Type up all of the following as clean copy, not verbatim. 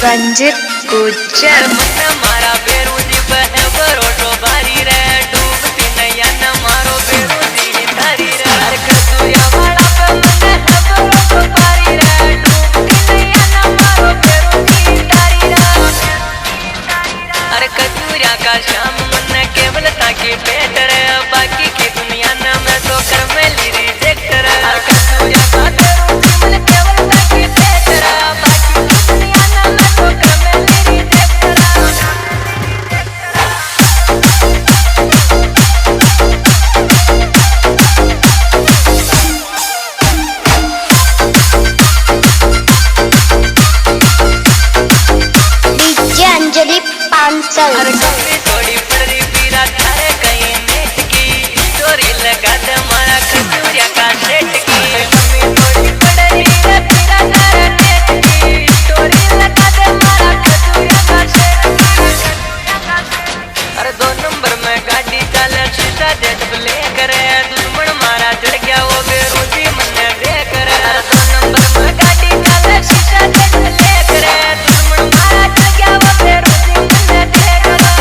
रंजित गुज्जर मन मारा बेरूजी बह बरोटो बारी रे डूबती नैया न मारो बेरूजी तारी रे अरे कसूया वाला पे मन है बरोटो बारी रे डूबती नैया न मारो बेरूजी तारी रे अरे कसूया का शाम मन केवल ताकि पेट रे बाकी की दुनिया न मैं तो कर में ली रिजेक्ट रे कसूया का बेरूजी मन केवल ताकि पेट रे बाकी की दुनिया न मैं तो कर में ली रिजेक्ट रे डीजे अंजलि पांचल अरे कभी थोड़ी पड़ी पीरा थारे कहीं नेट की स्टोरी लगा दे मारा कसूरिया का सेट की कभी थोड़ी पड़ी रे पीरा थारे नेट की स्टोरी लगा दे मारा कसूरिया का सेट की अरे 2 नंबर में गाड़ी चले शीशा जेट ब्लैक करे दुश्मन मारा चढ़ गया वो बेरोजी मन्ने देख रे 2 नंबर में गाड़ी चले शीशा जेट ब्लैक करे दुश्मन मारा चढ़ गया वो बेरोजी मन्ने देख रे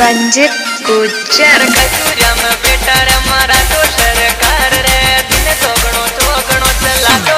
रंजित गुज्जर कसूरिया में बेटा रे मारा तो सरकार रे दिन तो गणो चला तो